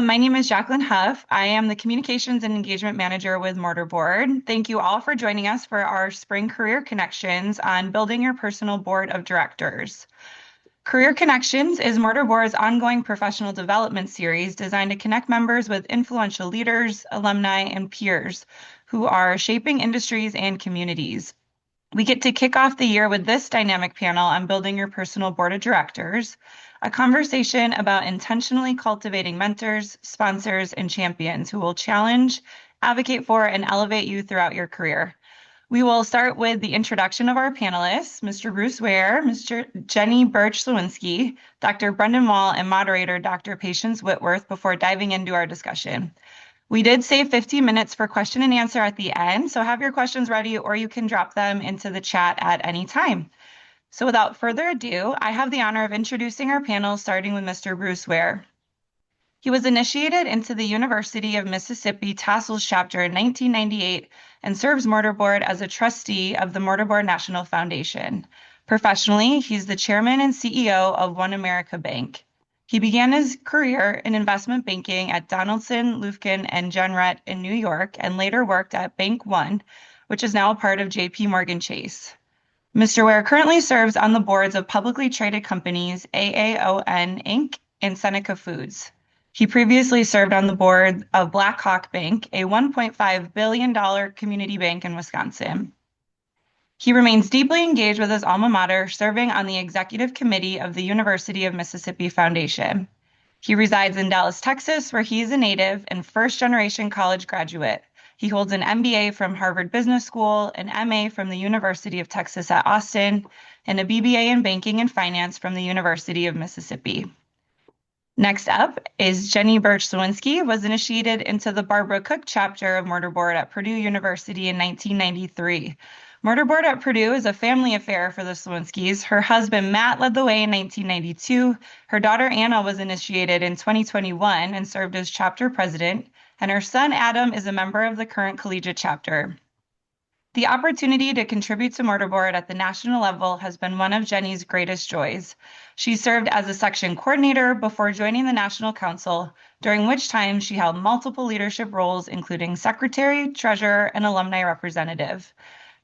My name is Jacqueline Huff. I am the Communications and Engagement Manager with Mortarboard. Thank you all for joining us for our Spring Career Connections on building your personal board of directors. Career Connections is Mortarboard's ongoing professional development series designed to connect members with influential leaders, alumni, and peers who are shaping industries and communities. We get to kick off the year with this dynamic panel on building your personal board of directors, a conversation about intentionally cultivating mentors, sponsors, and champions who will challenge, advocate for, and elevate you throughout your career. We will start with the introduction of our panelists, Mr. Bruce Ware, Mr. Jenny Birch-Slawinski, Dr. Brendan Wall, and moderator Dr. Patience Whitworth before diving into our discussion. We did save 15 minutes for question and answer at the end, so have your questions ready or you can drop them into the chat at any time. So without further ado, I have the honor of introducing our panel, starting with Mr. Bruce Ware. He was initiated into the University of Mississippi Tassels chapter in 1998 and serves Mortarboard as a trustee of the Mortarboard National Foundation. Professionally, he's the chairman and CEO of One America Bank. He began his career in investment banking at Donaldson, Lufkin, and Jenrette in New York, and later worked at Bank One, which is now a part of JP Morgan Chase. Mr. Ware currently serves on the boards of publicly traded companies AAON Inc. and Seneca Foods. He previously served on the board of Black Hawk Bank, a $1.5 billion community bank in Wisconsin. He remains deeply engaged with his alma mater, serving on the executive committee of the University of Mississippi Foundation. He resides in Dallas, Texas, where he is a native and first-generation college graduate. He holds an MBA from Harvard Business School, an MA from the University of Texas at Austin, and a BBA in Banking and Finance from the University of Mississippi. Next up is Jenny Birch-Slawinski, was initiated into the Barbara Cook chapter of Mortarboard at Purdue University in 1993. Mortarboard at Purdue is a family affair for the Slawinskis. Her husband, Matt, led the way in 1992. Her daughter, Anna, was initiated in 2021 and served as chapter president, and her son, Adam, is a member of the current collegiate chapter. The opportunity to contribute to Mortarboard at the national level has been one of Jenny's greatest joys. She served as a section coordinator before joining the National Council, during which time she held multiple leadership roles, including secretary, treasurer, and alumni representative.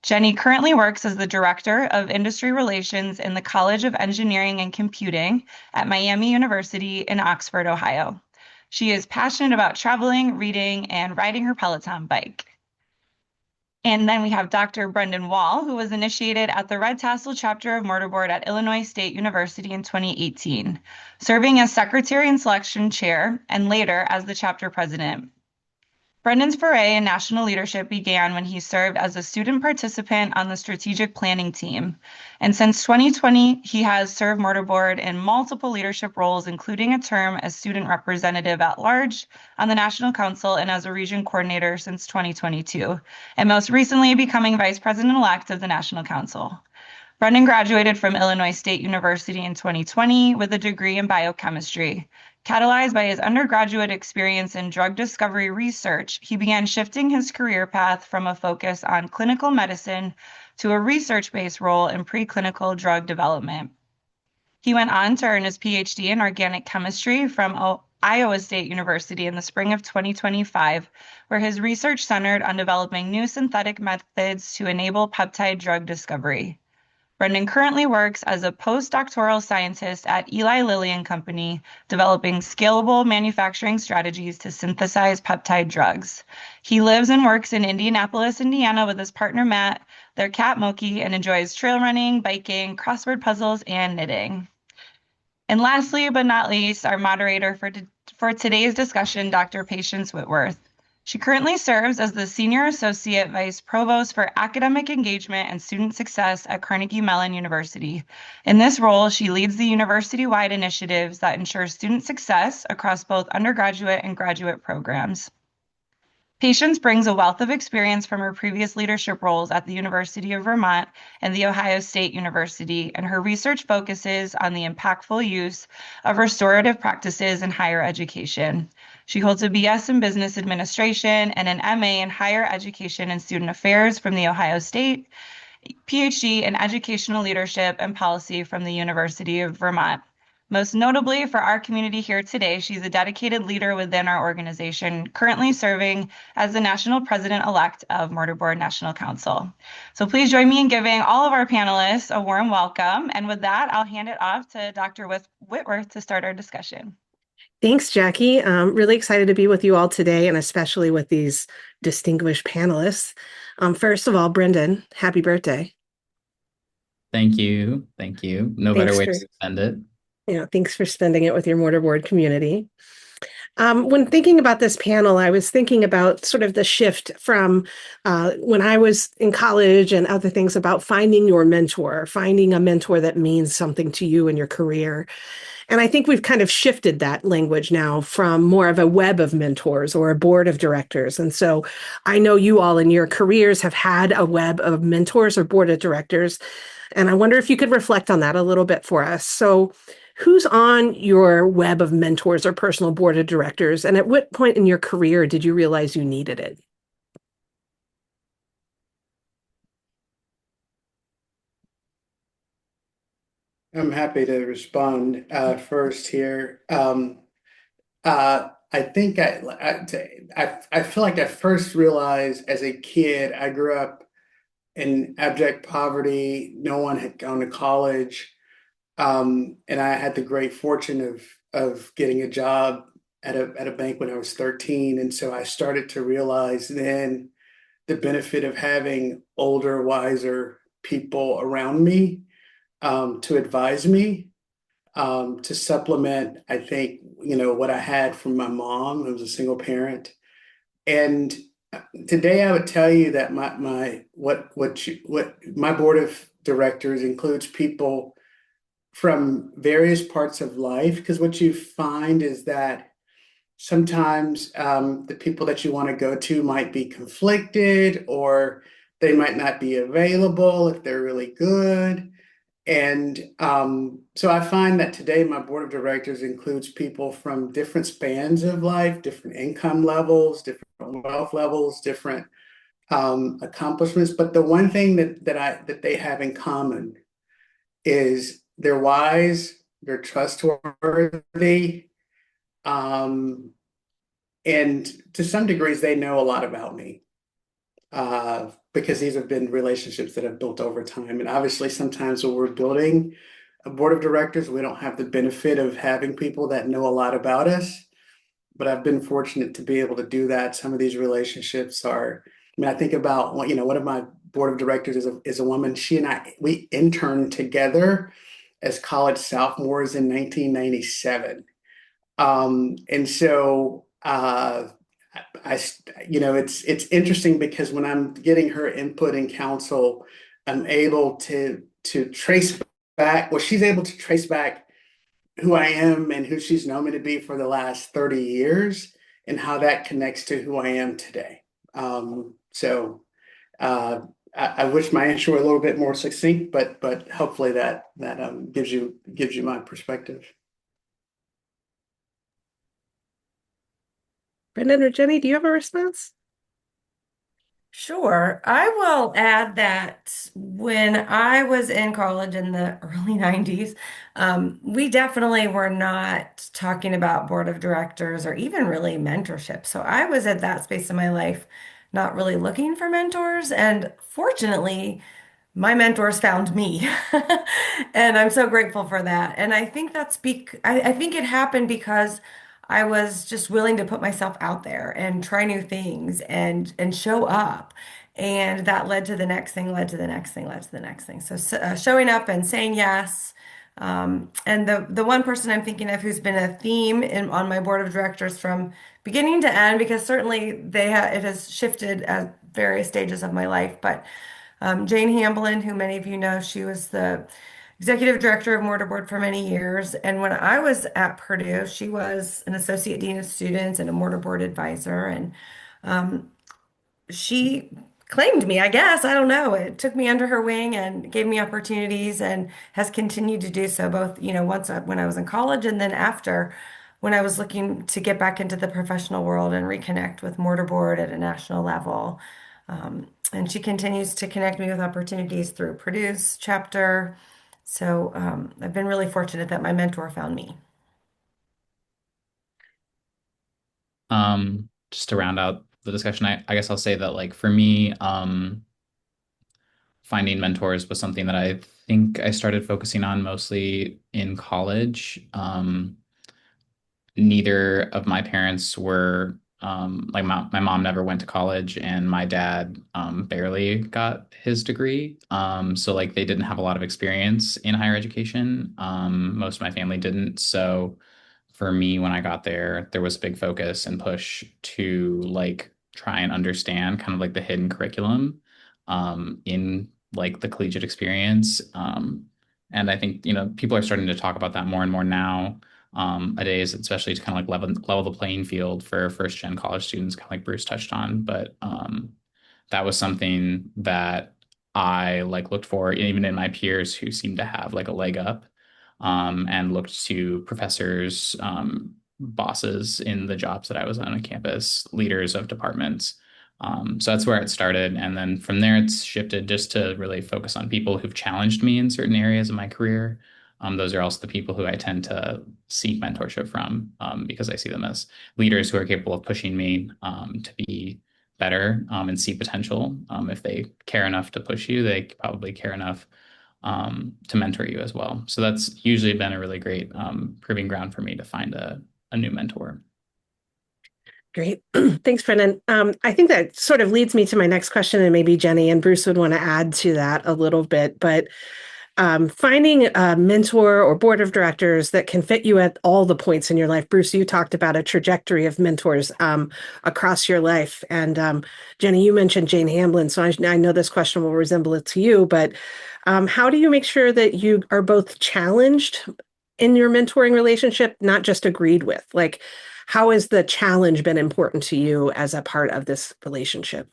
Jenny currently works as the Director of Industry Relations in the College of Engineering and Computing at Miami University in Oxford, Ohio. She is passionate about traveling, reading, and riding her Peloton bike. And then we have Dr. Brendan Wall, who was initiated at the Red Tassel chapter of Mortarboard at Illinois State University in 2018, serving as Secretary and Selection Chair and later as the chapter president. Brendan's foray in national leadership began when he served as a student participant on the strategic planning team. And since 2020, he has served Mortarboard in multiple leadership roles, including a term as student representative at large on the National Council and as a region coordinator since 2022, and most recently becoming vice president-elect of the National Council. Brendan graduated from Illinois State University in 2020 with a degree in biochemistry. Catalyzed by his undergraduate experience in drug discovery research, he began shifting his career path from a focus on clinical medicine to a research-based role in preclinical drug development. He went on to earn his PhD in organic chemistry from Iowa State University in the spring of 2025, where his research centered on developing new synthetic methods to enable peptide drug discovery. Brendan currently works as a postdoctoral scientist at Eli Lilly and Company, developing scalable manufacturing strategies to synthesize peptide drugs. He lives and works in Indianapolis, Indiana with his partner Matt, their cat Moki, and enjoys trail running, biking, crossword puzzles, and knitting. And lastly, but not least, our moderator for today's discussion, Dr. Patience Whitworth. She currently serves as the Senior Associate Vice Provost for Academic Engagement and Student Success at Carnegie Mellon University. In this role, she leads the university-wide initiatives that ensure student success across both undergraduate and graduate programs. Patience brings a wealth of experience from her previous leadership roles at the University of Vermont and The Ohio State University, and her research focuses on the impactful use of restorative practices in higher education. She holds a BS in Business Administration and an MA in Higher Education and Student Affairs from The Ohio State, PhD in Educational Leadership and Policy from the University of Vermont. Most notably for our community here today, she's a dedicated leader within our organization, currently serving as the national president-elect of Mortarboard National Council. So please join me in giving all of our panelists a warm welcome. And with that, I'll hand it off to Dr. Whitworth to start our discussion. Thanks, Jackie. Really excited to be with you all today, and especially with these distinguished panelists. First of all, Brendan, happy birthday. Thank you. Thank you. No better Thanks way for, to spend it. thanks for spending it with your mortarboard community. When thinking about this panel, I was thinking about sort of the shift from when I was in college and other things about finding your mentor, finding a mentor that means something to you in your career. And I think we've kind of shifted that language now from more of a web of mentors or a board of directors. And so I know you all in your careers have had a web of mentors or board of directors. And I wonder if you could reflect on that a little bit for us. So, who's on your web of mentors or personal board of directors? And at what point in your career did you realize you needed it? I'm happy to respond first here. I think I feel like I first realized as a kid, I grew up in abject poverty. No one had gone to college, and I had the great fortune of getting a job at a bank when I was 13, and so I started to realize then the benefit of having older, wiser people around me to advise me, to supplement, I think, what I had from my mom, who was a single parent. And today I would tell you that what my board of directors includes people from various parts of life, because what you find is that sometimes the people that you want to go to might be conflicted, or they might not be available if they're really good. And so I find that today my board of directors includes people from different spans of life, different income levels, different wealth levels, different accomplishments. But the one thing that they have in common is they're wise, they're trustworthy, um, and to some degrees they know a lot about me. Because these have been relationships that have built over time. And obviously, sometimes when we're building a board of directors, we don't have the benefit of having people that know a lot about us. But I've been fortunate to be able to do that. Some of these relationships are, I mean, I think about, one of my board of directors is a woman. She and we interned together as college sophomores in 1997. And so, it's interesting because when I'm getting her input and counsel, I'm able to trace back. Well, she's able to trace back who I am and who she's known me to be for the last 30 years, and how that connects to who I am today. So I wish my answer were a little bit more succinct, but hopefully that gives you my perspective. Brendan or Jenny, do you have a response? Sure. I will add that when I was in college in the early 90s, we definitely were not talking about board of directors or even really mentorship. So I was at that space in my life not really looking for mentors. And fortunately, my mentors found me. And I'm so grateful for that. And I think I think it happened because I was just willing to put myself out there and try new things and show up. And that led to the next thing, led to the next thing, led to the next thing. So showing up and saying yes. And the one person I'm thinking of who's been a theme on my board of directors from beginning to end, because certainly it has shifted at various stages of my life, but Jane Hamblin, who many of you know, she was the executive director of Mortarboard for many years. And when I was at Purdue, she was an associate dean of students and a Mortarboard advisor. And she claimed me, I guess. I don't know. It took me under her wing and gave me opportunities and has continued to do so both, when I was in college and then after when I was looking to get back into the professional world and reconnect with Mortarboard at a national level. And she continues to connect me with opportunities through Purdue's chapter, So I've been really fortunate that my mentor found me. Just to round out the discussion, I guess I'll say that like for me, finding mentors was something that I think I started focusing on mostly in college. Neither of my parents were like my mom never went to college and my dad barely got his degree. So like they didn't have a lot of experience in higher education. Most of my family didn't. So for me, when I got there, there was a big focus and push to like try and understand kind of like the hidden curriculum in like the collegiate experience. And I think, you know, people are starting to talk about that more and more now nowadays, especially to kind of like level the playing field for first gen college students, kind of like Bruce touched on. But that was something that I like looked for even in my peers who seemed to have like a leg up and looked to professors, bosses in the jobs that I was on campus, leaders of departments. So that's where it started. And then from there, it's shifted just to really focus on people who've challenged me in certain areas of my career. Those are also the people who I tend to seek mentorship from because I see them as leaders who are capable of pushing me to be better and see potential. If they care enough to push you, they probably care enough to mentor you as well. So that's usually been a really great proving ground for me to find a new mentor. Great. Thanks, Brendan. I think that sort of leads me to my next question, and maybe Jenny and Bruce would want to add to that a little bit. But finding a mentor or board of directors that can fit you at all the points in your life. Bruce, you talked about a trajectory of mentors across your life. And Jenny, you mentioned Jane Hamblin. So I know this question will resemble it to you, but how do you make sure that you are both challenged in your mentoring relationship, not just agreed with? Like, how has the challenge been important to you as a part of this relationship?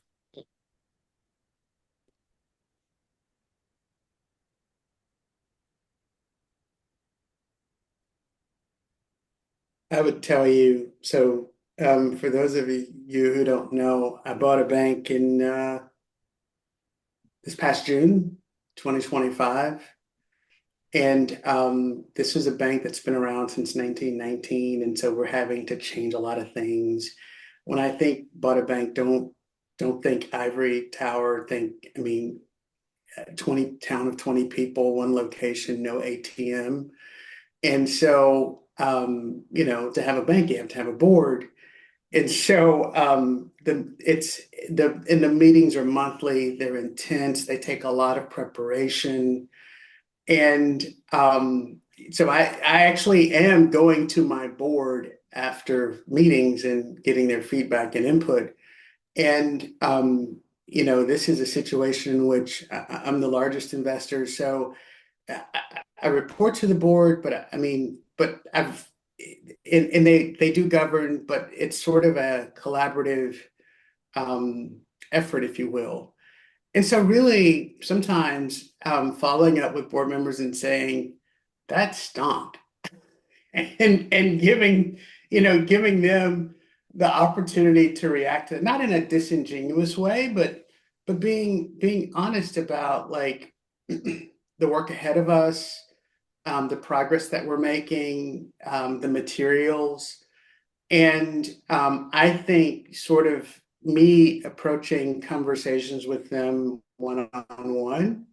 I would tell you, so for those of you who don't know, I bought a bank in this past June, 2025. And this is a bank that's been around since 1919, and so we're having to change a lot of things. When I think bought a bank, don't think ivory tower. Think, I mean, 20 town of 20 people, one location, no ATM. And so, you know, to have a bank, you have to have a board. And so the meetings are monthly, they're intense, they take a lot of preparation. And so I actually am going to my board after meetings and getting their feedback and input. And you know, this is a situation in which I'm the largest investor, so I, I report to the board, but I mean, but I've and they do govern, but it's sort of a collaborative effort, if you will. And so really sometimes following up with board members and saying that stunk and giving, you know, giving them the opportunity to react to it, not in a disingenuous way, but being honest about like the work ahead of us, the progress that we're making, the materials. And I think sort of me approaching conversations with them one on one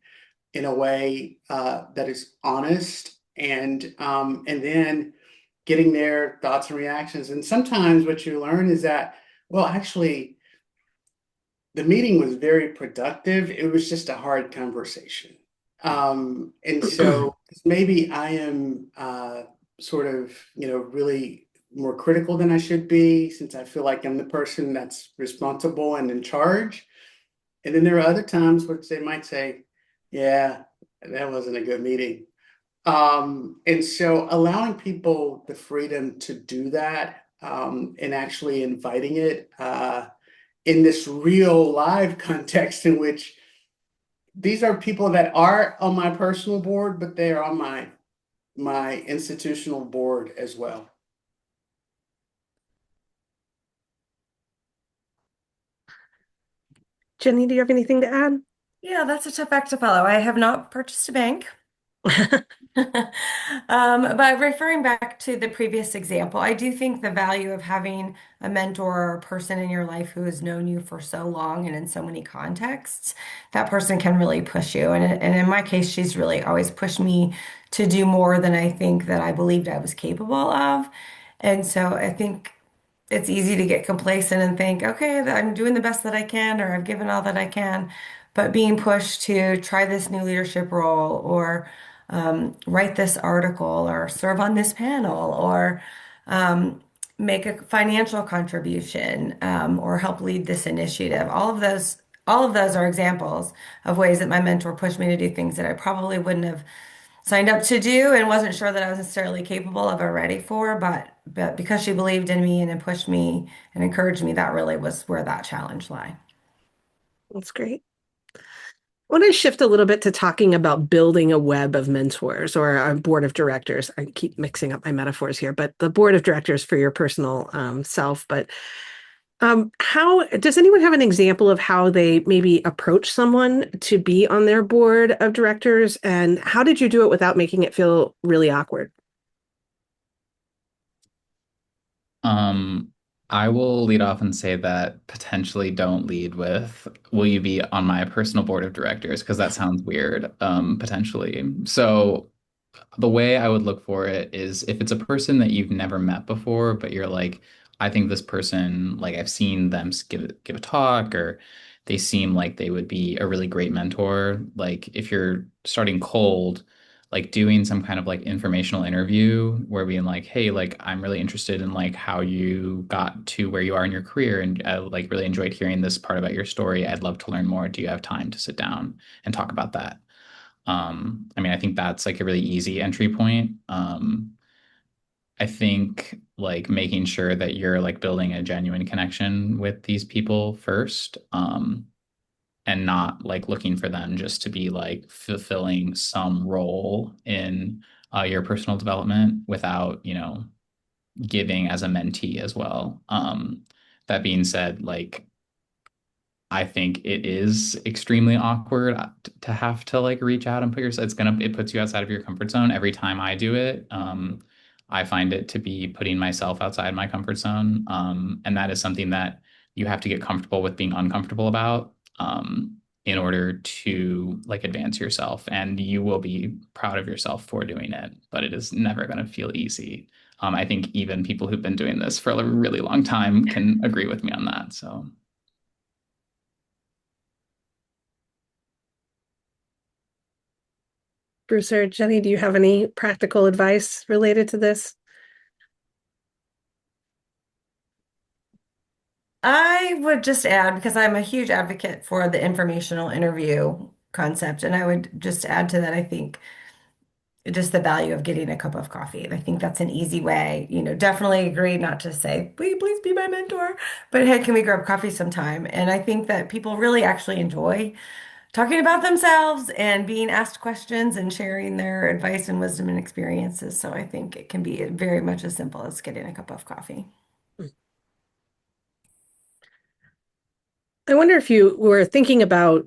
in a way that is honest and then getting their thoughts and reactions. And sometimes what you learn is that, well, actually, the meeting was very productive. It was just a hard conversation. And so maybe I am sort of, you know, really more critical than I should be since I feel like I'm the person that's responsible and in charge. And then there are other times which they might say, yeah, that wasn't a good meeting. And so allowing people the freedom to do that and actually inviting it in this real live context in which these are people that are on my personal board, but they are on my institutional board as well. Jenny, do you have anything to add? Yeah, that's a tough act to follow. I have not purchased a bank. But referring back to the previous example, I do think the value of having a mentor or a person in your life who has known you for so long and in so many contexts, that person can really push you. And in my case, she's really always pushed me to do more than I think that I believed I was capable of. And so I think it's easy to get complacent and think, okay, I'm doing the best that I can, or I've given all that I can. But being pushed to try this new leadership role, or write this article, or serve on this panel, or um, make a financial contribution, or help lead this initiative. All of those are examples of ways that my mentor pushed me to do things that I probably wouldn't have signed up to do and wasn't sure that I was necessarily capable of or ready for, but because she believed in me and then pushed me and encouraged me, that really was where that challenge lay. That's great. I want to shift a little bit to talking about building a web of mentors or a board of directors. I keep mixing up my metaphors here, but the board of directors for your personal self. But how does anyone have an example of how they maybe approach someone to be on their board of directors? And how did you do it without making it feel really awkward? Um, I will lead off and say that potentially don't lead with, will you be on my personal board of directors? Because that sounds weird, potentially. So the way I would look for it is if it's a person that you've never met before, but you're like, I think this person, like I've seen them give a talk, or they seem like they would be a really great mentor. Like if you're starting cold, like doing some kind of like informational interview where being like, hey, like I'm really interested in like how you got to where you are in your career, and I like really enjoyed hearing this part about your story. I'd love to learn more. Do you have time to sit down and talk about that? I mean, I think that's like a really easy entry point. I think like making sure that you're like building a genuine connection with these people first, and not like looking for them just to be like fulfilling some role in your personal development without, giving as a mentee as well. That being said, like I think it is extremely awkward to have to like reach out and put yourself, it puts you outside of your comfort zone every time I do it. I find it to be putting myself outside my comfort zone. And that is something that you have to get comfortable with being uncomfortable about, in order to like advance yourself. And you will be proud of yourself for doing it, but it is never going to feel easy. I think even people who've been doing this for a really long time can agree with me on that. So. Bruce or Jenny, do you have any practical advice related to this? I would just add, because I'm a huge advocate for the informational interview concept, and I would just add to that, I think just the value of getting a cup of coffee. I think that's an easy way, definitely agree not to say, will you please be my mentor? But hey, can we grab coffee sometime? And I think that people really actually enjoy talking about themselves and being asked questions and sharing their advice and wisdom and experiences. So I think it can be very much as simple as getting a cup of coffee. I wonder if you were thinking about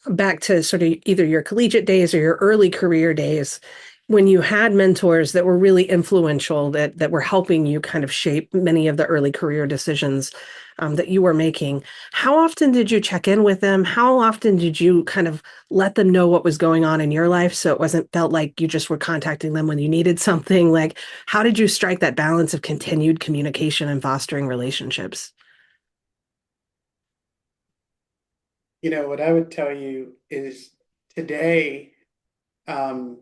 back to sort of either your collegiate days or your early career days when you had mentors that were really influential that were helping you kind of shape many of the early career decisions that you were making. How often did you check in with them? How often did you kind of let them know what was going on in your life so it wasn't felt like you just were contacting them when you needed something? Like, how did you strike that balance of continued communication and fostering relationships? What I would tell you is today, um,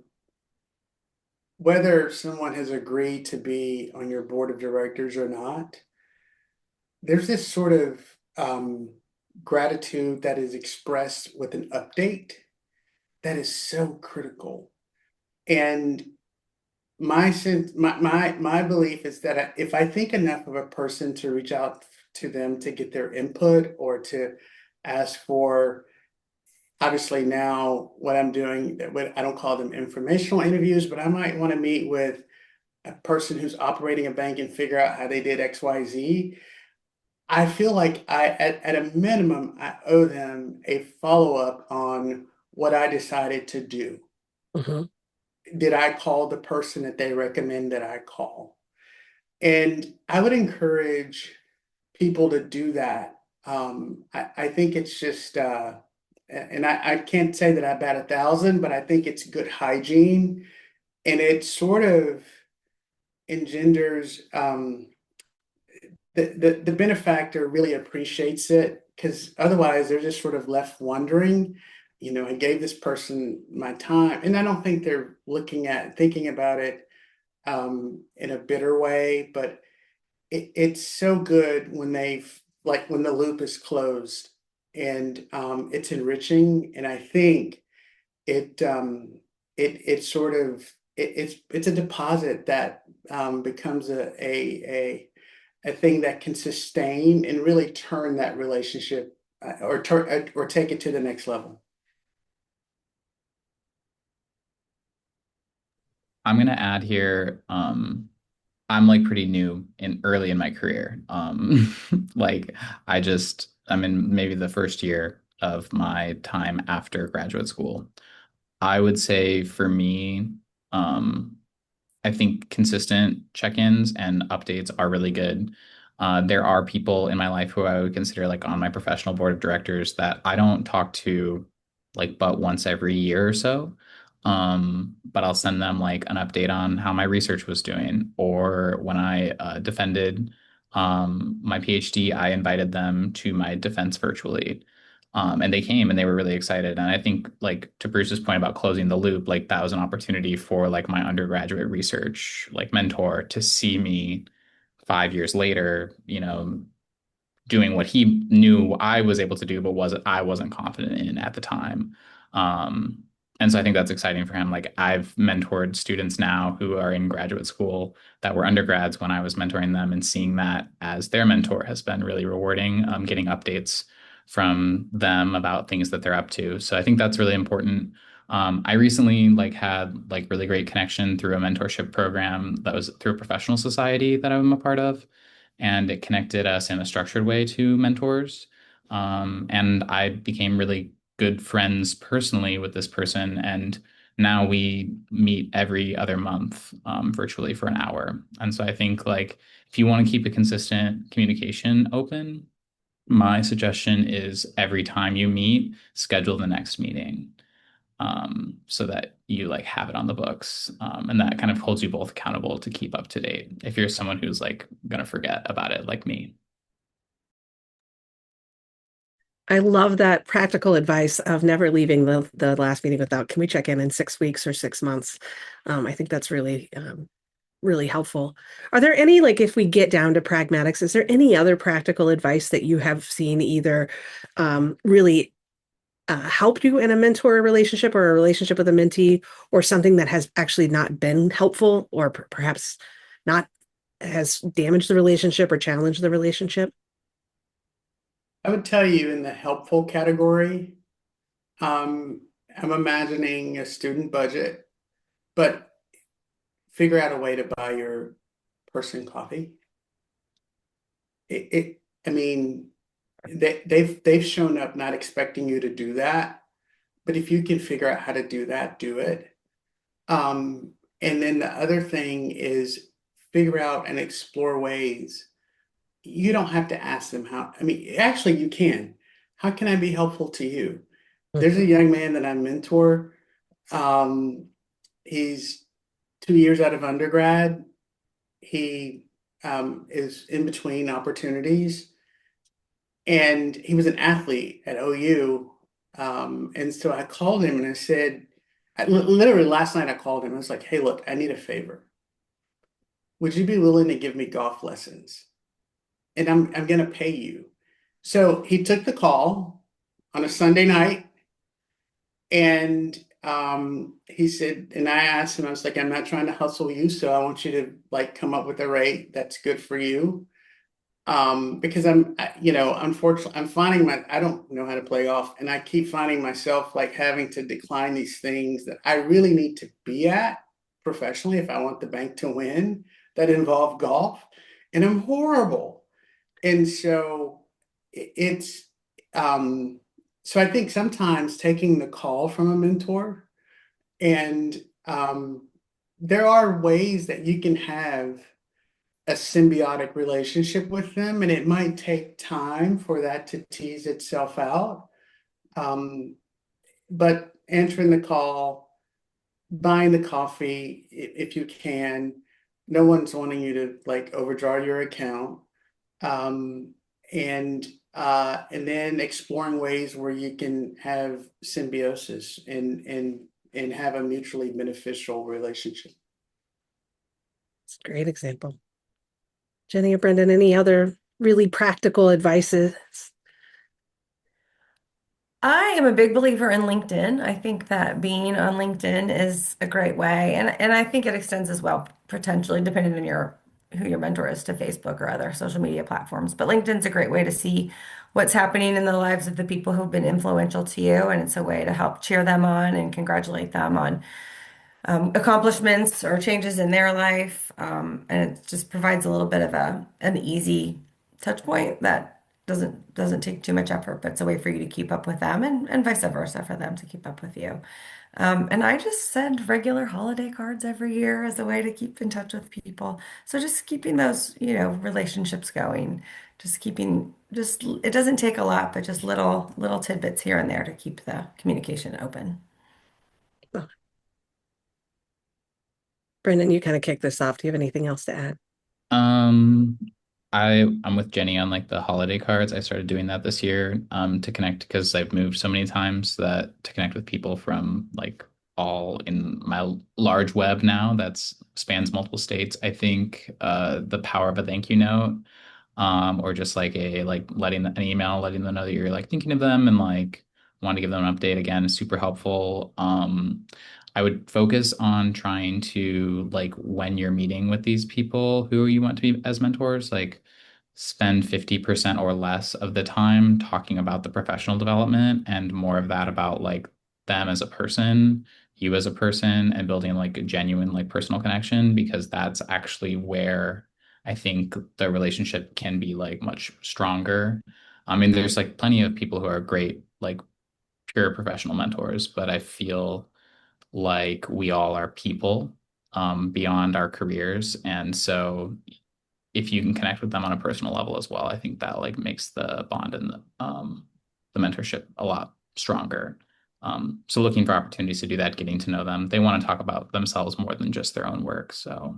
whether someone has agreed to be on your board of directors or not, there's this sort of gratitude that is expressed with an update that is so critical. And my sense, my belief is that if I think enough of a person to reach out to them to get their input or to ask for, obviously now what I'm doing, I don't call them informational interviews, but I might want to meet with a person who's operating a bank and figure out how they did XYZ. I feel like at a minimum, I owe them a follow-up on what I decided to do. Mhm. did I call the person that they recommend that I call? And I would encourage people to do that. I think it's just, and I can't say that I bat 1,000, but I think it's good hygiene, and it sort of engenders the benefactor really appreciates it, because otherwise they're just sort of left wondering, I gave this person my time, and I don't think they're thinking about it in a bitter way, but it's so good when when the loop is closed, and it's enriching, and I think it it sort of it's a deposit that becomes a thing that can sustain and really turn that relationship or take it to the next level. I'm gonna add here, I'm like pretty new in early in my career. Like I'm in maybe the first year of my time after graduate school. I would say for me, um, I think consistent check-ins and updates are really good. There are people in my life who I would consider like on my professional board of directors that I don't talk to like but once every year or so. But I'll send them like an update on how my research was doing. Or when I defended my PhD, I invited them to my defense virtually. And they came and they were really excited. And I think like to Bruce's point about closing the loop, like that was an opportunity for like my undergraduate research like mentor to see me 5 years later, doing what he knew I was able to do, but I wasn't confident in at the time. Um, and so I think that's exciting for him. Like I've mentored students now who are in graduate school that were undergrads when I was mentoring them, and seeing that as their mentor has been really rewarding. Getting updates from them about things that they're up to. So I think that's really important. I recently like had like really great connection through a mentorship program that was through a professional society that I'm a part of, and it connected us in a structured way to mentors. And I became really good friends personally with this person. And now we meet every other month virtually for an hour. And so I think like if you want to keep a consistent communication open, my suggestion is every time you meet, schedule the next meeting, so that you like have it on the books. And that kind of holds you both accountable to keep up to date if you're someone who's like gonna forget about it like me. I love that practical advice of never leaving the last meeting without, can we check in 6 weeks or 6 months? I think that's really really helpful. Are there any, like, if we get down to pragmatics, is there any other practical advice that you have seen either really help you in a mentor relationship or a relationship with a mentee, or something that has actually not been helpful, or perhaps not has damaged the relationship or challenged the relationship? I would tell you in the helpful category, I'm imagining a student budget, but figure out a way to buy your person coffee. I mean, they've shown up not expecting you to do that, but if you can figure out how to do that, do it. And then the other thing is figure out and explore ways. You don't have to ask them how. I mean, actually, you can. How can I be helpful to you? There's a young man that I mentor. Um, he's 2 years out of undergrad. He is in between opportunities, and he was an athlete at OU. And so I called him and I said, literally last night I called him. I was like, "Hey, look, I need a favor. Would you be willing to give me golf lessons? And I'm gonna pay you." So he took the call on a Sunday night, and he said, and I asked him, I was like, "I'm not trying to hustle you, so I want you to like come up with a rate that's good for you." Because unfortunately, I don't know how to play golf, and I keep finding myself like having to decline these things that I really need to be at professionally if I want the bank to win that involve golf, and I'm horrible. And so it's so I think sometimes taking the call from a mentor and there are ways that you can have a symbiotic relationship with them, and it might take time for that to tease itself out. Um, but answering the call, buying the coffee if you can, no one's wanting you to like overdraw your account. Um, and then exploring ways where you can have symbiosis and have a mutually beneficial relationship. It's a great example. Jenny or Brendan, any other really practical advices? I am a big believer in LinkedIn. I think that being on LinkedIn is a great way, and I think it extends as well, potentially depending on your who your mentor is, to Facebook or other social media platforms. But LinkedIn's a great way to see what's happening in the lives of the people who've been influential to you, and it's a way to help cheer them on and congratulate them on accomplishments or changes in their life. And it just provides a little bit of an easy touch point that doesn't take too much effort, but it's a way for you to keep up with them and vice versa for them to keep up with you. And I just send regular holiday cards every year as a way to keep in touch with people. So just keeping those, relationships going, just keeping just it doesn't take a lot, but just little tidbits here and there to keep the communication open. Oh, Brendan, you kind of kicked this off. Do you have anything else to add? Um, I'm with Jenny on like the holiday cards. I started doing that this year to connect because I've moved so many times that to connect with people from like all in my large web now that's spans multiple states. I think the power of a thank you note or just like a like letting an email letting them know that you're like thinking of them and like want to give them an update again is super helpful. I would focus on trying to like when you're meeting with these people who you want to be as mentors, like spend 50% or less of the time talking about the professional development and more of that about like them as a person, you as a person, and building like a genuine like personal connection because that's actually where I think the relationship can be like much stronger. I mean, there's like plenty of people who are great, like pure professional mentors, but I feel like we all are people beyond our careers. And so if you can connect with them on a personal level as well, I think that like makes the bond and the mentorship a lot stronger. So looking for opportunities to do that, getting to know them. They want to talk about themselves more than just their own work. So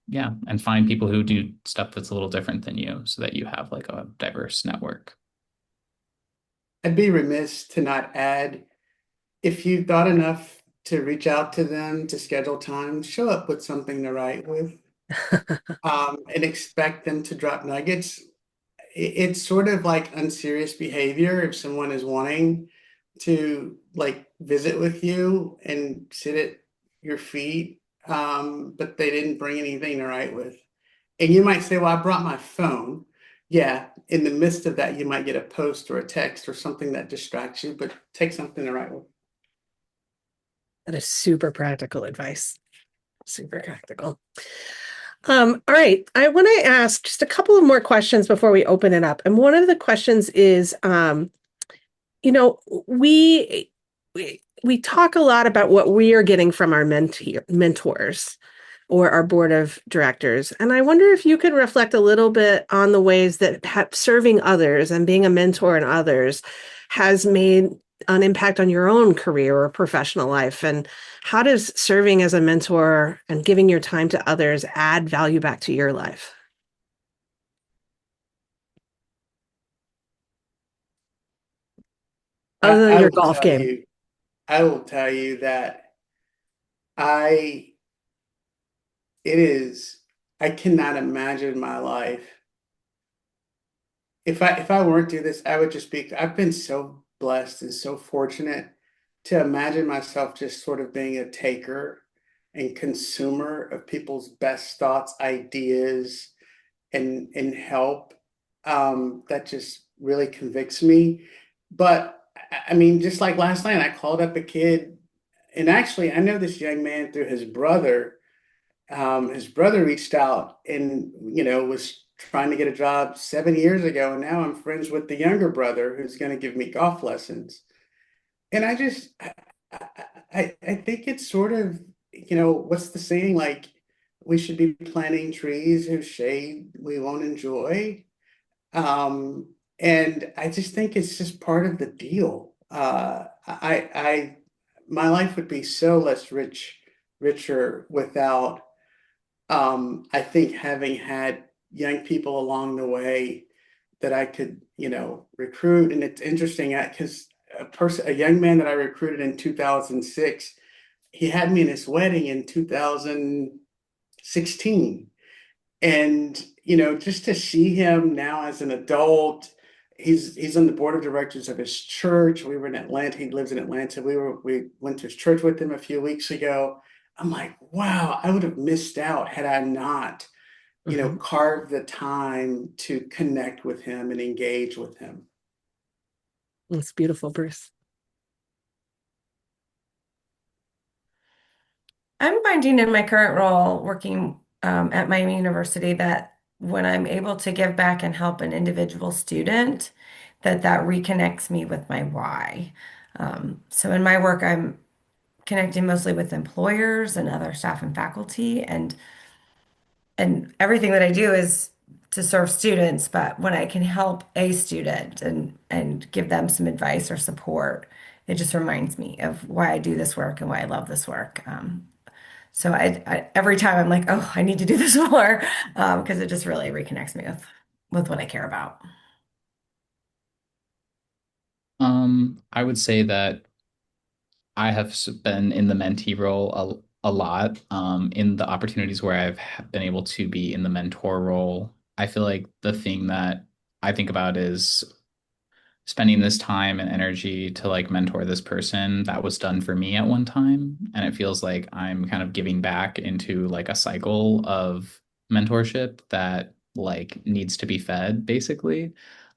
yeah, and find people who do stuff that's a little different than you so that you have like a diverse network. I'd be remiss to not add, if you thought enough to reach out to them to schedule time, show up with something to write with, and expect them to drop nuggets. It's sort of like unserious behavior if someone is wanting to like visit with you and sit at your feet, but they didn't bring anything to write with. And you might say, well, I brought my phone. Yeah, in the midst of that, you might get a post or a text or something that distracts you, but take something to write with. That is super practical advice. Super practical. All right. I want to ask just a couple of more questions before we open it up. And one of the questions is, you know, we talk a lot about what we are getting from our mentors or our board of directors. And I wonder if you could reflect a little bit on the ways that serving others and being a mentor in others has made an impact on your own career or professional life. And how does serving as a mentor and giving your time to others add value back to your life? Other than I your will golf tell game. you, I will tell you that I, it is, I cannot imagine my life. If I weren't do this, I would just be, I've been so blessed and so fortunate to imagine myself just sort of being a taker and consumer of people's best thoughts, ideas, and help. That just really convicts me. But I mean, just like last night, I called up a kid, and actually, I know this young man through his brother. His brother reached out and was trying to get a job 7 years ago, and now I'm friends with the younger brother who's going to give me golf lessons. And I think it's sort of, what's the saying? Like, we should be planting trees whose shade we won't enjoy. And I just think it's just part of the deal. My life would be so less richer without, I think having had young people along the way that I could, recruit. And it's interesting because a young man that I recruited in 2006, he had me in his wedding in 2016. And, just to see him now as an adult, he's on the board of directors of his church. We were in Atlanta. He lives in Atlanta. We went to his church with him a few weeks ago. I'm like, wow, I would have missed out had I not, Mhm. carved the time to connect with him and engage with him. It's beautiful, Bruce. I'm finding in my current role working at my university that when I'm able to give back and help an individual student, that reconnects me with my why. So in my work, I'm connecting mostly with employers and other staff and faculty, and everything that I do is to serve students. But when I can help a student and give them some advice or support, it just reminds me of why I do this work and why I love this work. So every time I'm like, oh, I need to do this more, because it just really reconnects me with what I care about. I would say that I have been in the mentee role a lot. In the opportunities where been able to be in the mentor role, I feel like the thing that I think about is spending this time and energy to like mentor this person that was done for me at one time. And it feels like I'm kind of giving back into like a cycle of mentorship that like needs to be fed basically.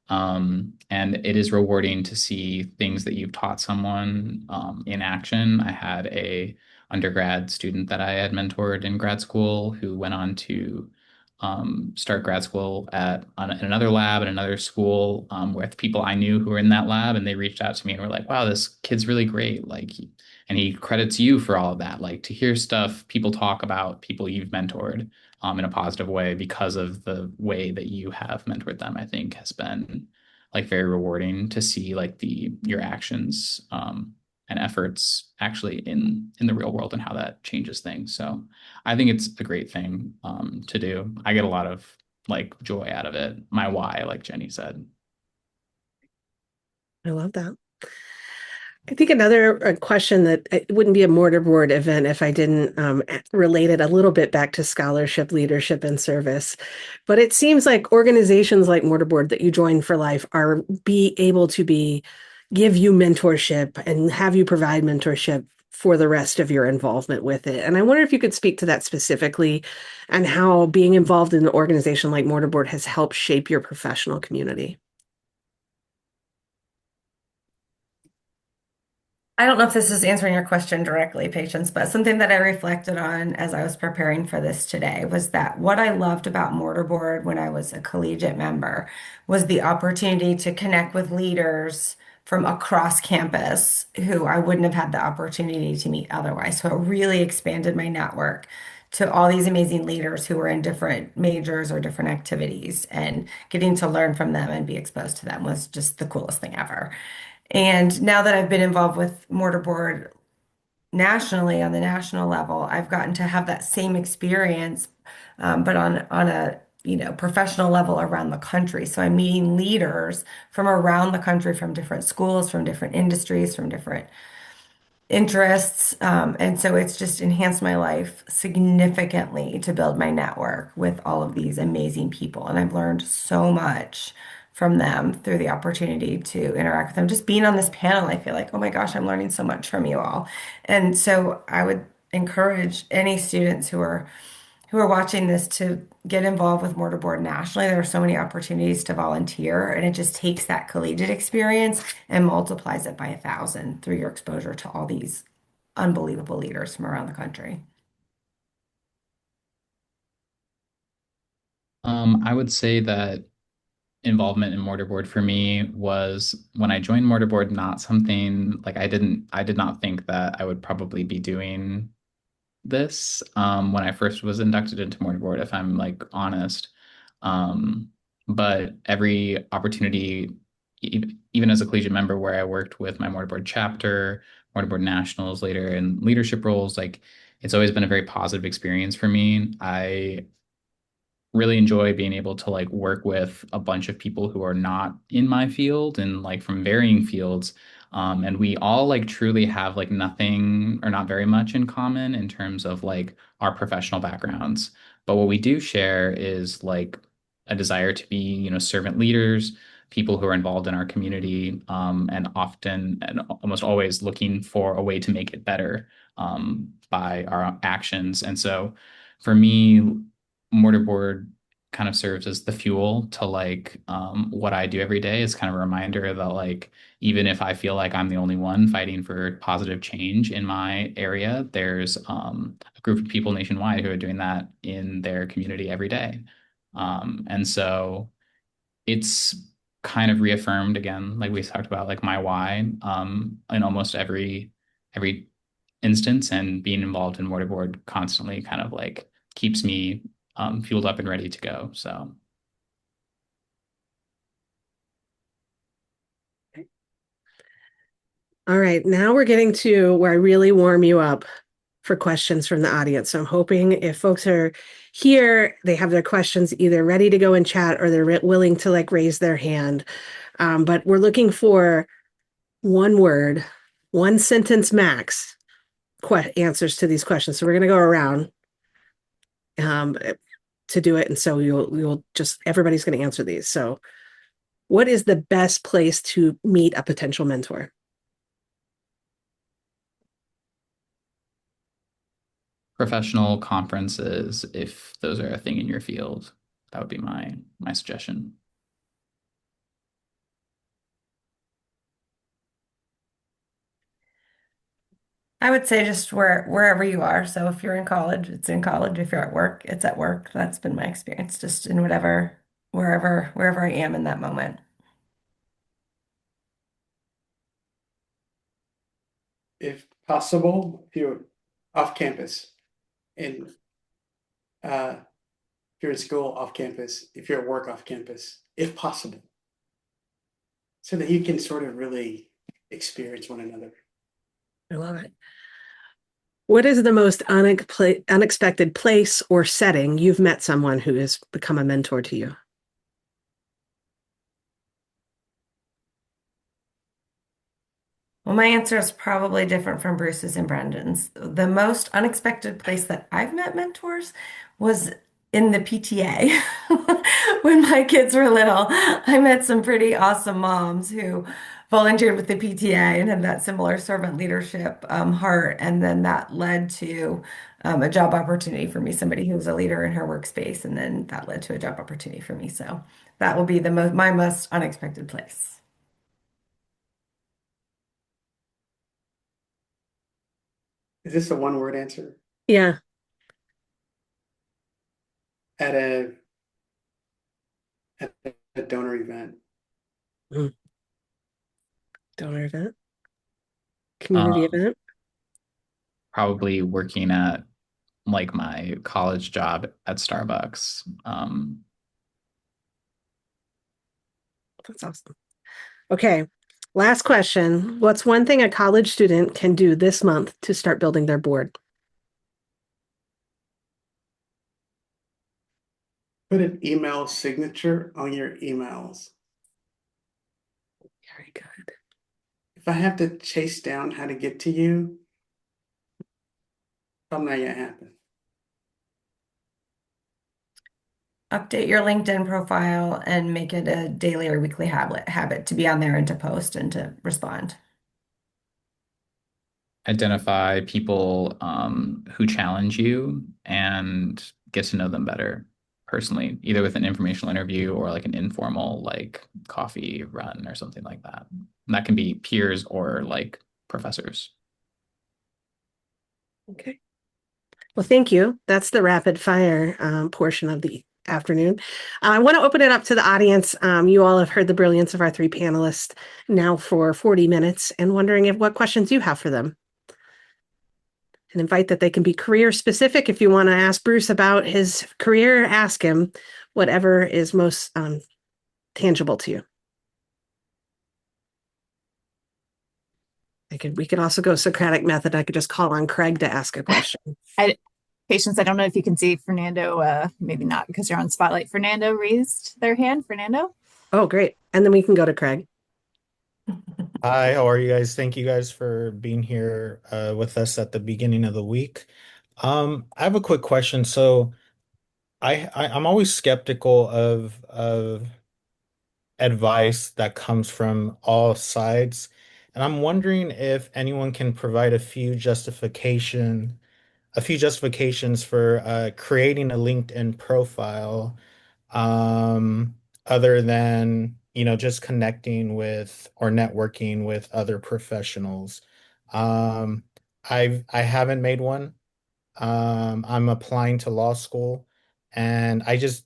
And it is rewarding to see things that you've taught someone in action. I had a undergrad student that I had mentored in grad school who went on to start grad school in another lab at another school with people I knew who were in that lab, and they reached out to me and were like, "Wow, this kid's really great!" And he credits you for all of that. Like to hear stuff people talk about people you've mentored in a positive way because of the way that you have mentored them, I think has been like very rewarding to see like the your actions and efforts actually in the real world and how that changes things. So I think it's a great thing to do. I get a lot of like joy out of it. My why, like Jenny said. I love that. I think another question that it wouldn't be a mortarboard event if I didn't relate it a little bit back to scholarship, leadership, and service. But it seems like organizations like Mortarboard that you join for life are be able to be give you mentorship and have you provide mentorship for the rest of your involvement with it. And I wonder if you could speak to that specifically and how being involved in an organization like Mortarboard has helped shape your professional community. I don't know if this is answering your question directly, Patience, but something that I reflected on as I was preparing for this today was that what I loved about Mortarboard when I was a collegiate member was the opportunity to connect with leaders from across campus who I wouldn't have had the opportunity to meet otherwise. So it really expanded my network to all these amazing leaders who were in different majors or different activities, and getting to learn from them and be exposed to them was just the coolest thing ever. And now that I've been involved with Mortarboard nationally on the national level, I've gotten to have that same experience, but on a professional level around the country. So I'm meeting leaders from around the country, from different schools, from different industries, from different interests. And so it's just enhanced my life significantly to build my network with all of these amazing people. And I've learned so much from them through the opportunity to interact with them. Just being on this panel, I feel like, oh my gosh, I'm learning so much from you all. And so I would encourage any students who are watching this to get involved with Mortarboard nationally. There are so many opportunities to volunteer, and it just takes that collegiate experience and multiplies it by 1,000 through your exposure to all these unbelievable leaders from around the country. I would say that involvement in mortarboard for me was when I joined mortarboard, not something like I did not think that I would probably be doing this when I first was inducted into mortarboard, if I'm like honest. Um, but every opportunity, even as a collegiate member where I worked with my mortarboard chapter, mortarboard nationals later in leadership roles, like it's always been a very positive experience for me. I really enjoy being able to like work with a bunch of people who are not in my field and like from varying fields. And we all like truly have like nothing or not very much in common in terms of like our professional backgrounds. But what we do share is like a desire to be, you know, servant leaders, people who are involved in our community, and often and almost always looking for a way to make it better by our actions. And so for me, mortarboard kind of serves as the fuel to like what I do every day. Is kind of a reminder that like even if I feel like I'm the only one fighting for positive change in my area, there's a group of people nationwide who are doing that in their community every day. And so it's kind of reaffirmed again, like we talked about, like my why in almost every instance, and being involved in mortarboard constantly kind of like keeps me fueled up and ready to go. So All right, now we're getting to where I really warm you up for questions from the audience. So I'm hoping if folks are here, they have their questions either ready to go in chat or they're willing to like raise their hand. But we're looking for one word, one sentence max answers to these questions. So we're going to go around um, to do it. And so you'll just, everybody's going to answer these. So what is the best place to meet a potential mentor? professional conferences, if those are a thing in your field, that would be my suggestion. I would say just wherever you are. So if you're in college, it's in college. If you're at work, it's at work. That's been my experience, just in wherever I am in that moment. If possible, if you're off campus, and if you're in school off campus, if you're at work off campus, if possible, so that you can sort of really experience one another. I love it. What is the most unexpected place or setting you've met someone who has become a mentor to you? Well, my answer is probably different from Bruce's and Brendan's. The most unexpected place that I've met mentors was in the PTA. When my kids were little, I met some pretty awesome moms who volunteered with the PTA and had that similar servant leadership heart. And then that led to a job opportunity for me, somebody who was a leader in her workspace. And then that led to a job opportunity for me. So that will be my most unexpected place. Is this a one-word answer? Yeah. At a donor event. Mm. Donor event, community Um, event. Probably working at like my college job at Starbucks. That's awesome. Okay. Last question. What's one thing a college student can do this month to start building their board? Put an email signature on your emails. Very good. If I have to chase down how to get to you, probably not gonna happen. Update your LinkedIn profile and make it a daily or weekly habit to be on there and to post and to respond. Identify people who challenge you and get to know them better personally, either with an informational interview or like an informal like coffee run or something like that. And that can be peers or like professors. Okay. Well, thank you. That's the rapid fire portion of the afternoon. I want to open it up to the audience. You all have heard the brilliance of our three panelists now for 40 minutes and wondering what questions you have for them. And invite that they can be career specific. If you want to ask Bruce about his career, ask him whatever is most tangible to you. We could also go Socratic method. I could just call on Craig to ask a question. Patience, I don't know if you can see Fernando, maybe not because you're on Spotlight. Fernando raised their hand. Fernando? Oh, great. And then we can go to Craig. Hi, how are you guys? Thank you guys for being here with us at the beginning of the week. I have a quick question. So I'm always skeptical of advice that comes from all sides. And I'm wondering if anyone can provide a few justifications for creating a LinkedIn profile, other than, just connecting with or networking with other professionals. Um, I haven't made one. I'm applying to law school, and I just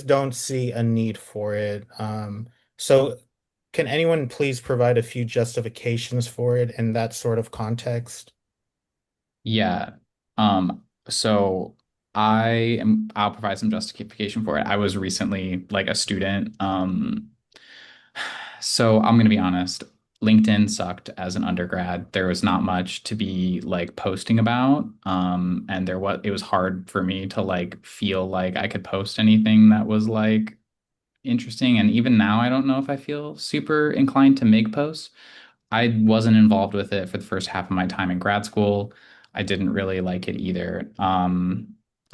don't see a need for it. So can anyone please provide a few justifications for it in that sort of context? Yeah. So I'll provide some justification for it. I was recently like a student. So I'm gonna be honest, LinkedIn sucked as an undergrad. There was not much to be like posting about. And it was hard for me to like feel like I could post anything that was like interesting. And even now, I don't know if I feel super inclined to make posts. I wasn't involved with it for the first half of my time in grad school. I didn't really like it either.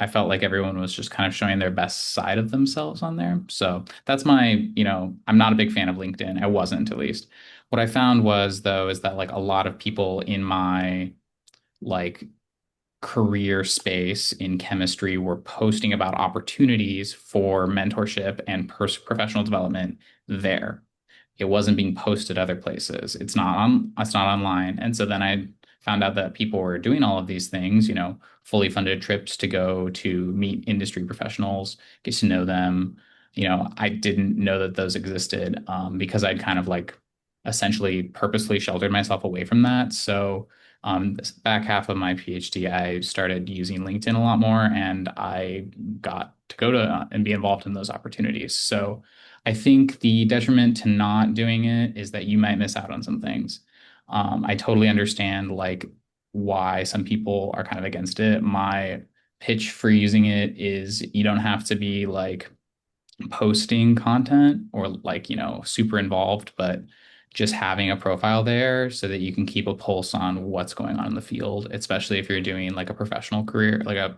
I felt like everyone was just kind of showing their best side of themselves on there. So that's I'm not a big fan of LinkedIn. I wasn't, at least. What I found was, though, is that like a lot of people in my like career space in chemistry were posting about opportunities for mentorship and professional development there. It wasn't being posted other places. It's not online. And so then I found out that people were doing all of these things, fully funded trips to go to meet industry professionals, get to know them. I didn't know that those existed, because I'd kind of like essentially purposely sheltered myself away from that. So this back half of my PhD, I started using LinkedIn a lot more, and I got to go to and be involved in those opportunities. So I think the detriment to not doing it is that you might miss out on some things. I totally understand like why some people are kind of against it. My pitch for using it is you don't have to be like posting content or like, super involved, but just having a profile there so that you can keep a pulse on what's going on in the field, especially if you're doing like a professional career, like a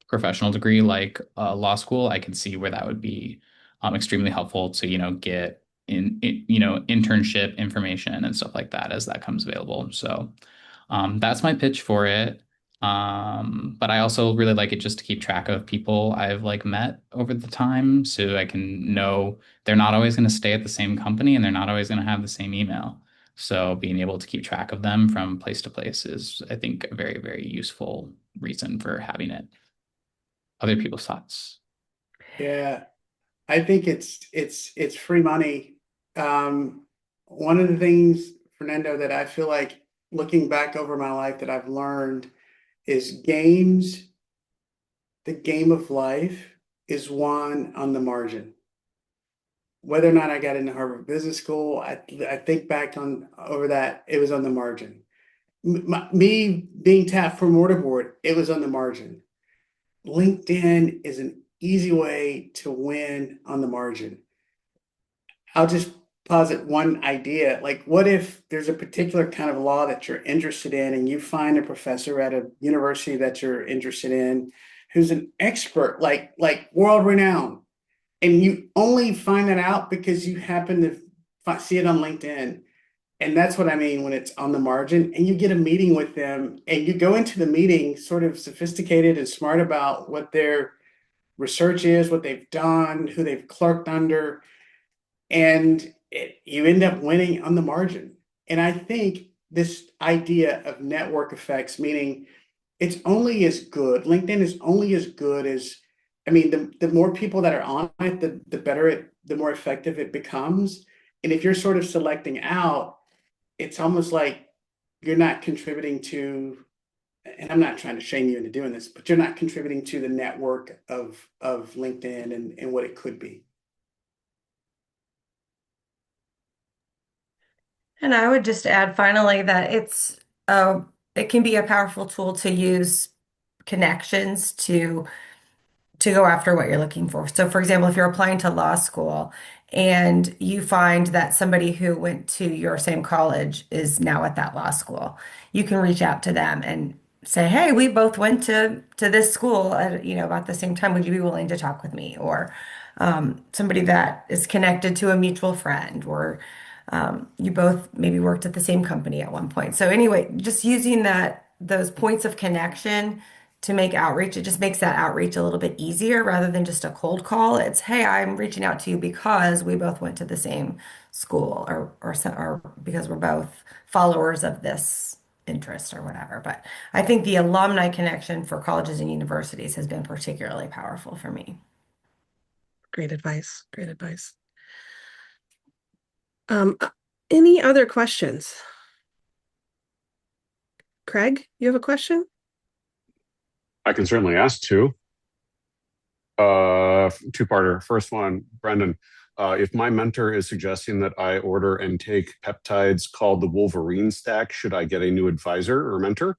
professional degree, like law school. I can see where that would be extremely helpful to, get internship information and stuff like that as that comes available. So that's my pitch for it. But I also really like it just to keep track of people I've like met over the time so I can know they're not always going to stay at the same company and they're not always going to have the same email. So being able to keep track of them from place to place is, I think, a very, very useful reason for having it. Other people's thoughts. Yeah, I think it's free money. One of the things, Fernando, that I feel like looking back over my life that I've learned is the game of life is won on the margin. Whether or not I got into Harvard Business School, I think back on over that, it was on the margin. Me being tapped for mortarboard, it was on the margin. LinkedIn is an easy way to win on the margin. I'll just posit one idea. Like, what if there's a particular kind of law that you're interested in, and you find a professor at a university that you're interested in who's an expert, like world renowned, and you only find that out because you happen to see it on LinkedIn. And that's what I mean when it's on the margin, and you get a meeting with them and you go into the meeting sort of sophisticated and smart about what their research is, what they've done, who they've clerked under, and you end up winning on the margin. And I think this idea of network effects, meaning it's only as good, LinkedIn is only as good as I mean, the more people that are on it, the better the more effective it becomes. And if you're sort of selecting out, it's almost like you're not contributing to, and I'm not trying to shame you into doing this, but you're not contributing to the network of LinkedIn and what it could be. And I would just add finally that it can be a powerful tool to use connections to go after what you're looking for. So, for example, if you're applying to law school and you find that somebody who went to your same college is now at that law school, you can reach out to them and say, "Hey, we both went to this school at, about the same time. Would you be willing to talk with me?" Or somebody that is connected to a mutual friend, or you both maybe worked at the same company at one point. So anyway, just using those points of connection to make outreach, it just makes that outreach a little bit easier rather than just a cold call. It's, hey, I'm reaching out to you because we both went to the same school, or because we're both followers of this interest or whatever. But I think the alumni connection for colleges and universities has been particularly powerful for me. Great advice. Great advice. Um, any other questions? Craig, you have a question? I can certainly ask two. Two-parter. First one, Brendan, if my mentor is suggesting that I order and take peptides called the Wolverine stack, should I get a new advisor or mentor?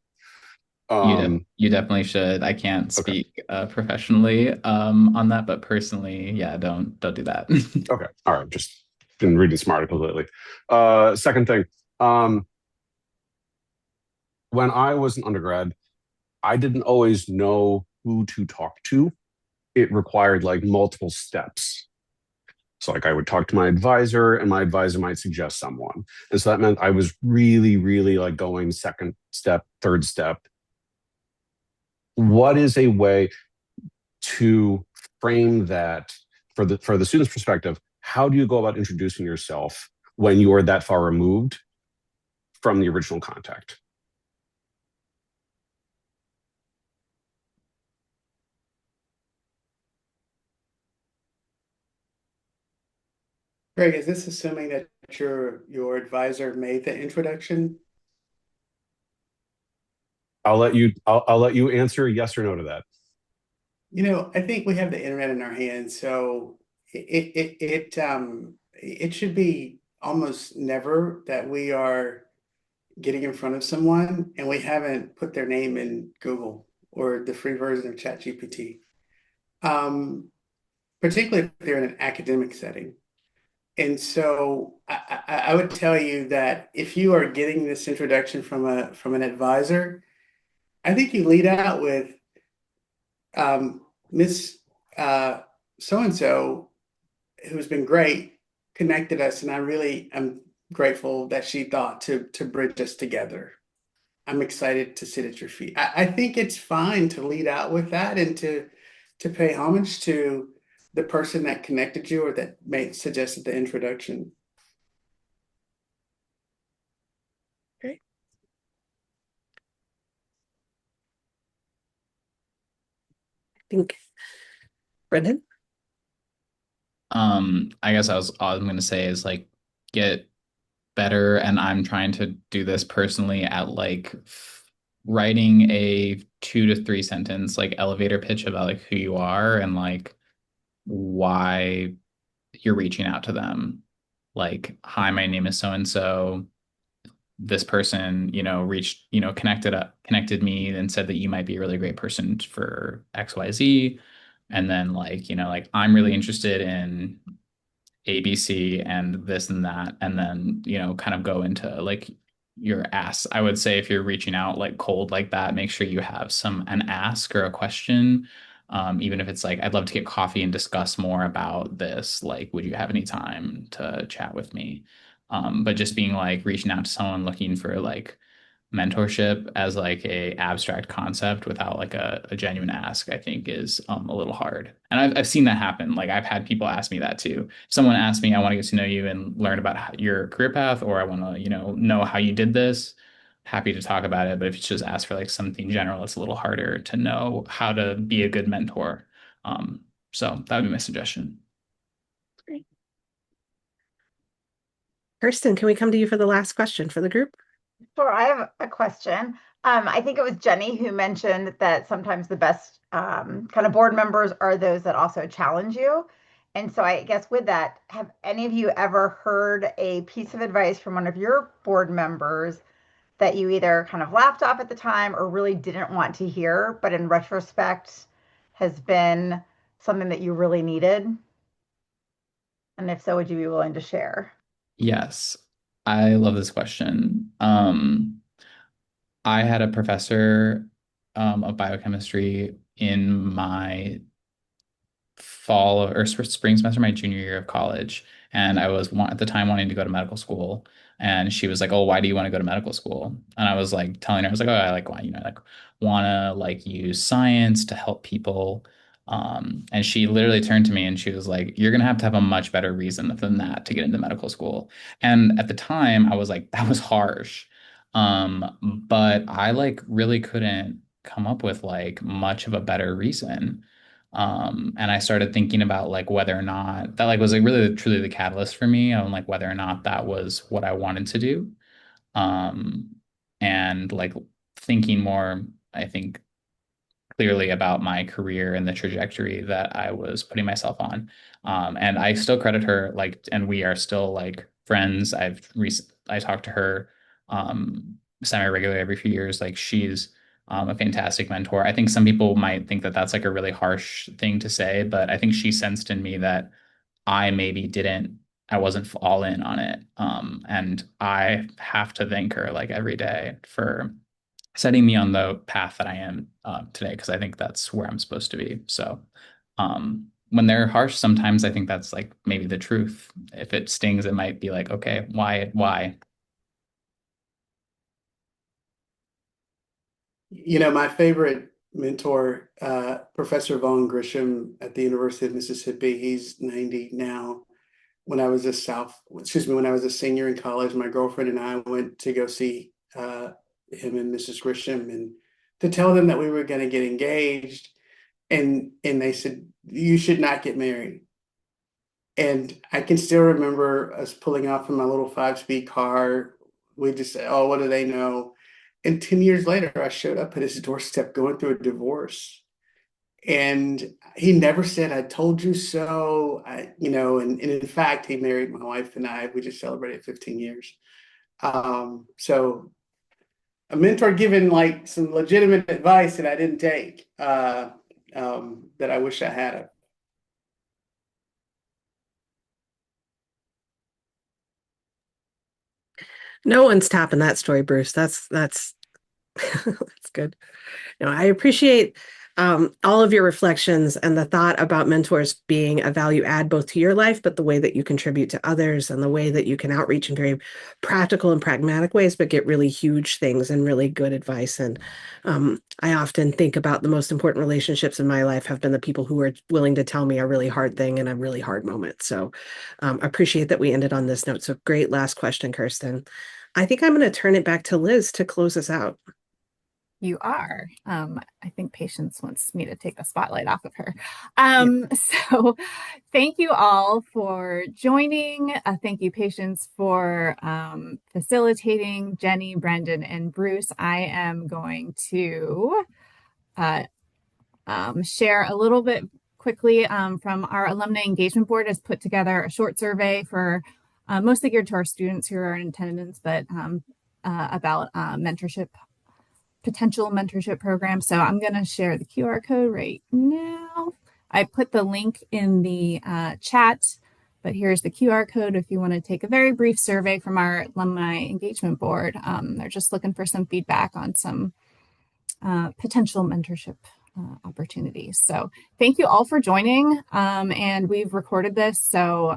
You definitely should. I can't Okay. speak professionally on that, but personally, yeah, don't do that. Okay. All right. Just been reading some articles lately. Second thing, when I was an undergrad, I didn't always know who to talk to. It required like multiple steps. So like I would talk to my advisor and my advisor might suggest someone. And so that meant I was really, really like going second step, third step. What is a way to frame that for the student's perspective? How do you go about introducing yourself when you are that far removed from the original contact? Greg, is this assuming that your advisor made the introduction? I'll let you answer yes or no to that. I think we have the internet in our hands, so it should be almost never that we are getting in front of someone and we haven't put their name in Google or the free version of ChatGPT. Particularly if they're in an academic setting. And so I would tell you that if you are getting this introduction from an advisor, I think you lead out with Miss so and so, who's been great, connected us, and I really am grateful that she thought to bridge us together. I'm excited to sit at your feet. I think it's fine to lead out with that and to pay homage to the person that connected you or that suggested the introduction. Great. I think Brendan. I guess all I'm gonna say is like get better, and I'm trying to do this personally at like writing a 2 to 3 sentence like elevator pitch about like who you are and like why you're reaching out to them. Like, hi, my name is so and so. This person, connected me and said that you might be a really great person for XYZ. And then like I'm really interested in ABC and this and that. And then, kind of go into like your ask. I would say if you're reaching out like cold like that, make sure you have an ask or a question. Even if it's like, I'd love to get coffee and discuss more about this. Like, would you have any time to chat with me? But just being like reaching out to someone looking for like mentorship as like a abstract concept without like a genuine ask, I think is a little hard. And I've seen that happen. Like I've had people ask me that too. If someone asks me, I want to get to know you and learn about your career path, or I want to, know how you did this, happy to talk about it. But if you just ask for like something general, it's a little harder to know how to be a good mentor. So that would be my suggestion. Great. Kirsten, can we come to you for the last question for the group? Sure, I have a question. I think it was Jenny who mentioned that sometimes the best kind of board members are those that also challenge you. And so I guess with that, have any of you ever heard a piece of advice from one of your board members that you either kind of laughed off at the time or really didn't want to hear, but in retrospect has been something that you really needed? And if so, would you be willing to share? Yes, I love this question. I had a professor of biochemistry in my fall or spring semester, my junior year of college. And I was at the time wanting to go to medical school. And she was like, "Oh, why do you want to go to medical school?" And I was like telling her, I was like, "Oh, I like want to like use science to help people." And she literally turned to me and she was like, "You're gonna have to have a much better reason than that to get into medical school." And at the time, I was like, that was harsh. But I like really couldn't come up with like much of a better reason. And I started thinking about like whether or not that like was like really truly the catalyst for me on like whether or not that was what I wanted to do. Um, and like thinking more, I think, clearly about my career and the trajectory that I was putting myself on. And I still credit her, like, and we are still like friends. I talk to her semi-regularly every few years. Like she's a fantastic mentor. I think some people might think that that's like a really harsh thing to say, but I think she sensed in me that I maybe I wasn't all in on it. And I have to thank her like every day for setting me on the path that I am today, because I think that's where I'm supposed to be. So when they're harsh, sometimes I think that's like maybe the truth. If it stings, it might be like, okay, why? You know, my favorite mentor, Professor Vaughn Grisham at the University of Mississippi, he's 90 now. When I was when I was a senior in college, my girlfriend and I went to go see him and Mrs. Grisham and to tell them that we were going to get engaged. And they said, "You should not get married." And I can still remember us pulling off in my little 5-speed car. We just said, "Oh, what do they know?" And 10 years later, I showed up at his doorstep going through a divorce. And he never said, "I told you so." And in fact, he married my wife and I. We just celebrated 15 years. So a mentor giving like some legitimate advice that I didn't take, that I wish I had. No one's topping that story, Bruce. That's that's good. I appreciate all of your reflections and the thought about mentors being a value add both to your life, but the way that you contribute to others and the way that you can outreach in very practical and pragmatic ways, but get really huge things and really good advice. And I often think about the most important relationships in my life have been the people who are willing to tell me a really hard thing in a really hard moment. So appreciate that we ended on this note. So great last question, Kirsten. I think I'm going to turn it back to Liz to close us out. You are. I think Patience wants me to take the spotlight off of her. So thank you all for joining. Thank you, Patience, for facilitating. Jenny, Brendan, and Bruce. I am going to share a little bit quickly from our Alumni Engagement Board has put together a short survey for mostly geared to our students who are in attendance, but about potential mentorship program. So I'm going to share the QR code right now. I put the link in the chat, but here's the QR code if you want to take a very brief survey from our Alumni Engagement Board. They're just looking for some feedback on some potential mentorship opportunities. So thank you all for joining. And we've recorded this. So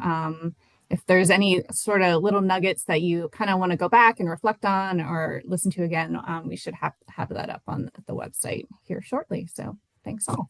if there's any sort of little nuggets that you kind of want to go back and reflect on or listen to again, we should have that up on the website here shortly. So thanks all.